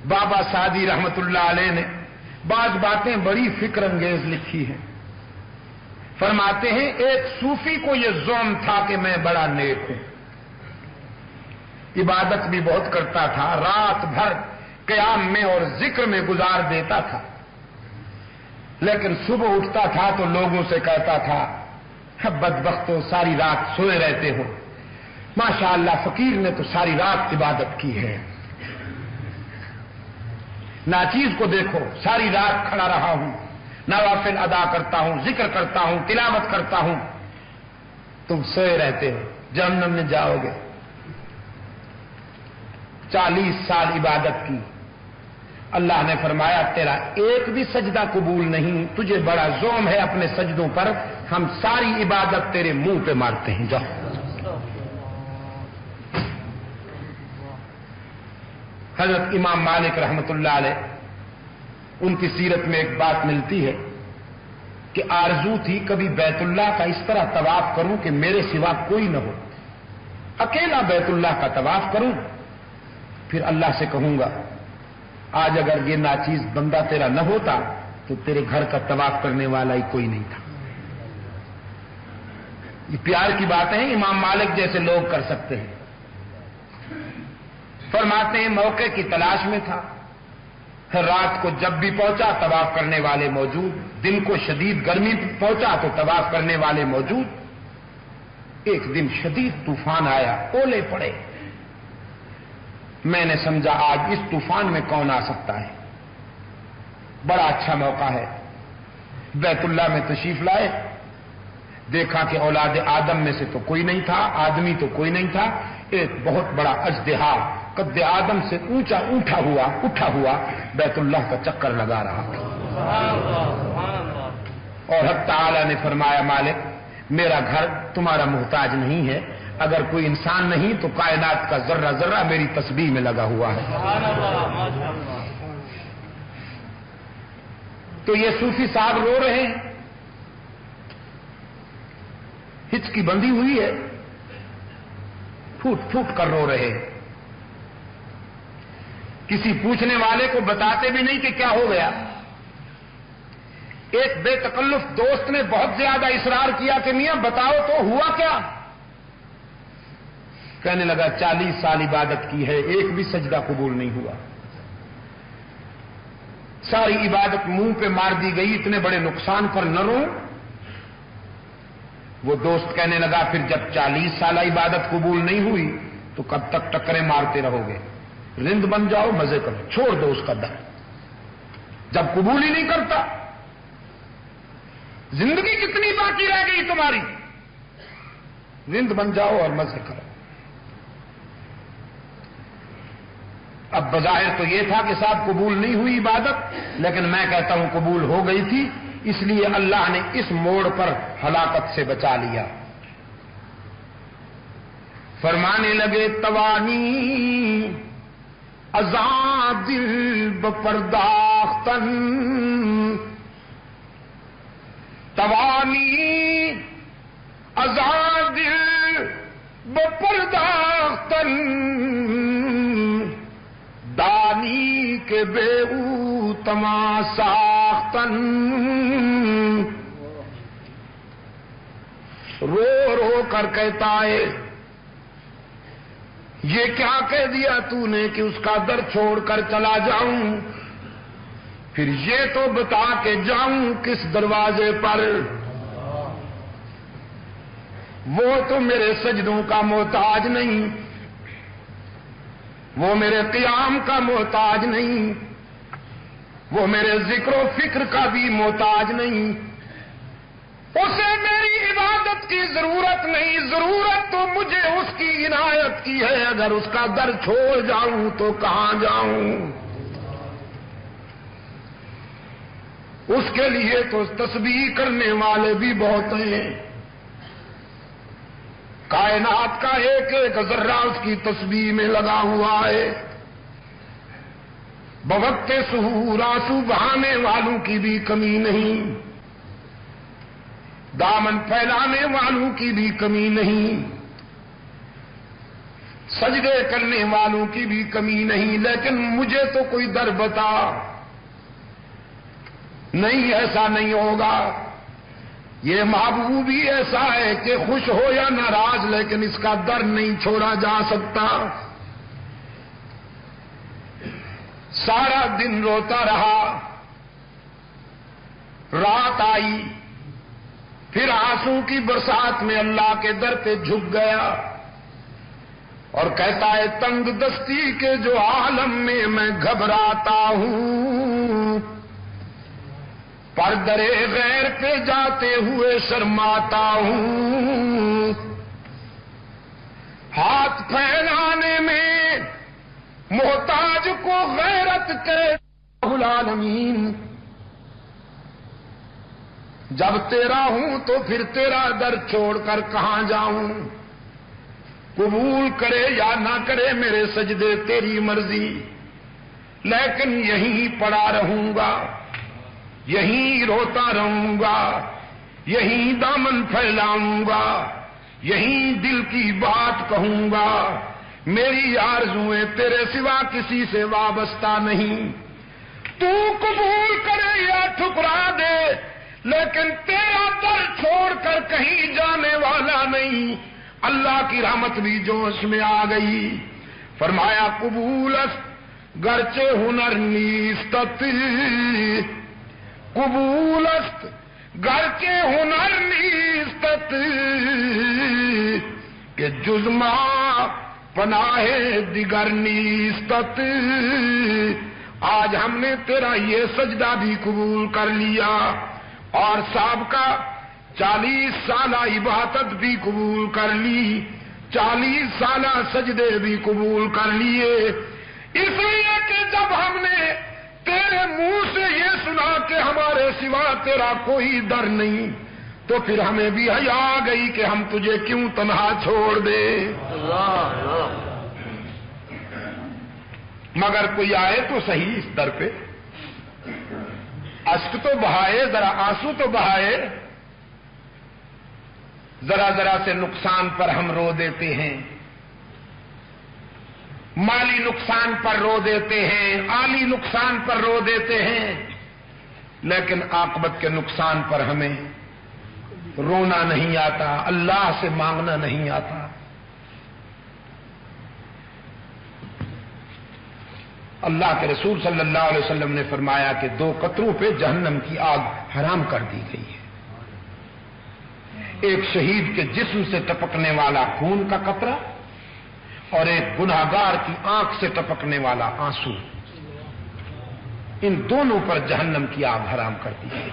بابا سعدی رحمت اللہ علیہ نے بعض باتیں بڑی فکر انگیز لکھی ہیں. فرماتے ہیں ایک صوفی کو یہ زوم تھا کہ میں بڑا نیک ہوں، عبادت بھی بہت کرتا تھا، رات بھر قیام میں اور ذکر میں گزار دیتا تھا، لیکن صبح اٹھتا تھا تو لوگوں سے کہتا تھا بدبختو ساری رات سوئے رہتے ہو، ماشاء اللہ فقیر نے تو ساری رات عبادت کی ہے. ناچیز کو دیکھو ساری رات کھڑا رہا ہوں، نوافل ادا کرتا ہوں، ذکر کرتا ہوں، تلاوت کرتا ہوں، تم سوئے رہتے ہو، جہنم میں جاؤ گے. 40 سال عبادت کی، اللہ نے فرمایا تیرا ایک بھی سجدہ قبول نہیں، تجھے بڑا زوم ہے اپنے سجدوں پر، ہم ساری عبادت تیرے منہ پہ مارتے ہیں، جاؤ. حضرت امام مالک رحمت اللہ علیہ، ان کی سیرت میں ایک بات ملتی ہے کہ آرزو تھی کبھی بیت اللہ کا اس طرح طواف کروں کہ میرے سوا کوئی نہ ہو، اکیلا بیت اللہ کا طواف کروں، پھر اللہ سے کہوں گا آج اگر یہ ناچیز بندہ تیرا نہ ہوتا تو تیرے گھر کا طواف کرنے والا ہی کوئی نہیں تھا. یہ پیار کی باتیں ہیں، امام مالک جیسے لوگ کر سکتے ہیں. فرماتے ہیں موقع کی تلاش میں تھا، رات کو جب بھی پہنچا طواف کرنے والے موجود، دن کو شدید گرمی پہنچا تو طواف کرنے والے موجود. ایک دن شدید طوفان آیا، اولے پڑے، میں نے سمجھا آج اس طوفان میں کون آ سکتا ہے، بڑا اچھا موقع ہے. بیت اللہ میں تشریف لائے، دیکھا کہ اولاد آدم میں سے تو کوئی نہیں تھا، آدمی تو کوئی نہیں تھا، ایک بہت بڑا اژدہا قد آدم سے اونچا اٹھا ہوا بیت اللہ کا چکر لگا رہا تھا. اور حق تعالی نے فرمایا مالک میرا گھر تمہارا محتاج نہیں ہے، اگر کوئی انسان نہیں تو کائنات کا ذرہ ذرہ میری تسبیح میں لگا ہوا ہے. تو یہ صوفی صاحب رو رہے ہیں، ہچکی بندھی ہوئی ہے، پھوٹ پھوٹ کر رو رہے ہیں. کسی پوچھنے والے کو بتاتے بھی نہیں کہ کیا ہو گیا. ایک بے تکلف دوست نے بہت زیادہ اصرار کیا کہ میاں بتاؤ تو ہوا کیا. کہنے لگا 40 سال عبادت کی ہے، ایک بھی سجدہ قبول نہیں ہوا، ساری عبادت منہ پہ مار دی گئی، اتنے بڑے نقصان پر نہ رو. وہ دوست کہنے لگا پھر جب 40 سال عبادت قبول نہیں ہوئی تو کب تک ٹکریں مارتے رہو گے، رند بن جاؤ، مزے کرو، چھوڑ دو اس کا در. جب قبول ہی نہیں کرتا زندگی کتنی باقی رہ گئی تمہاری، رند بن جاؤ اور مزے کرو. اب بظاہر تو یہ تھا کہ صاحب قبول نہیں ہوئی عبادت، لیکن میں کہتا ہوں قبول ہو گئی تھی، اس لیے اللہ نے اس موڑ پر ہلاکت سے بچا لیا. فرمانے لگے توانی ازاں دل بپرداختن، توانی ازاں دل بپرداختن، دانی کے بے او تما ساختن. رو رو کر کہتا ہے یہ کیا کہہ دیا تو نے کہ اس کا در چھوڑ کر چلا جاؤں، پھر یہ تو بتا کے جاؤں کس دروازے پر. وہ تو میرے سجدوں کا محتاج نہیں، وہ میرے قیام کا محتاج نہیں، وہ میرے ذکر و فکر کا بھی محتاج نہیں، اسے میری عبادت کی ضرورت نہیں، ضرورت تو مجھے اس کی عنایت کی ہے. اگر اس کا در چھوڑ جاؤں تو کہاں جاؤں. اس کے لیے تو تسبیح کرنے والے بھی بہت ہیں، کائنات کا ایک ایک ذرہ اس کی تسبیح میں لگا ہوا ہے. بوقت سحور آنسو بہانے والوں کی بھی کمی نہیں، دامن پھیلانے والوں کی بھی کمی نہیں. سجدے کرنے والوں کی بھی کمی نہیں، لیکن مجھے تو کوئی در بتا۔ نہیں، ایسا نہیں ہوگا۔ یہ محبوب ہی ایسا ہے کہ خوش ہو یا ناراض، لیکن اس کا در نہیں چھوڑا جا سکتا۔ سارا دن روتا رہا، رات آئی، پھر آنسو کی برسات میں اللہ کے در پہ جھک گیا اور کہتا ہے تنگ دستی کے جو عالم میں گھبراتا ہوں، پر درے غیر پہ جاتے ہوئے شرماتا ہوں، ہاتھ پھیلانے میں محتاج کو غیرت کے العالمین، جب تیرا ہوں تو پھر تیرا در چھوڑ کر کہاں جاؤں؟ قبول کرے یا نہ کرے میرے سجدے تیری مرضی، لیکن یہیں پڑا رہوں گا، یہیں روتا رہوں گا، یہیں دامن پھیلاؤں گا، یہیں دل کی بات کہوں گا۔ میری آرزویں تیرے سوا کسی سے وابستہ نہیں، تو قبول کرے یا ٹھکرا دے، لیکن تیرا در چھوڑ کر کہیں جانے والا نہیں۔ اللہ کی رحمت بھی جوش میں آ گئی، فرمایا قبول است گرچہ ہنر نیستت، قبول است گرچہ ہنر نیستت، کہ جز ما پناہ دیگر نیستت۔ آج ہم نے تیرا یہ سجدہ بھی قبول کر لیا اور سابقہ 40 سالہ عبادت بھی قبول کر لی، 40 سالہ سجدے بھی قبول کر لیے، اس لیے کہ جب ہم نے تیرے منہ سے یہ سنا کہ ہمارے سوا تیرا کوئی در نہیں، تو پھر ہمیں بھی حیا آ گئی کہ ہم تجھے کیوں تنہا چھوڑ دیں۔ مگر کوئی آئے تو صحیح اس در پہ، اشک تو بہائے، ذرا آنسو تو بہائے۔ ذرا ذرا سے نقصان پر ہم رو دیتے ہیں، مالی نقصان پر رو دیتے ہیں، عالی نقصان پر رو دیتے ہیں، لیکن عاقبت کے نقصان پر ہمیں رونا نہیں آتا، اللہ سے مانگنا نہیں آتا۔ اللہ کے رسول صلی اللہ علیہ وسلم نے فرمایا کہ 2 قطروں پہ جہنم کی آگ حرام کر دی گئی ہے، ایک شہید کے جسم سے ٹپکنے والا خون کا قطرہ اور ایک گنہگار کی آنکھ سے ٹپکنے والا آنسو، ان دونوں پر جہنم کی آگ حرام کر دی گئی۔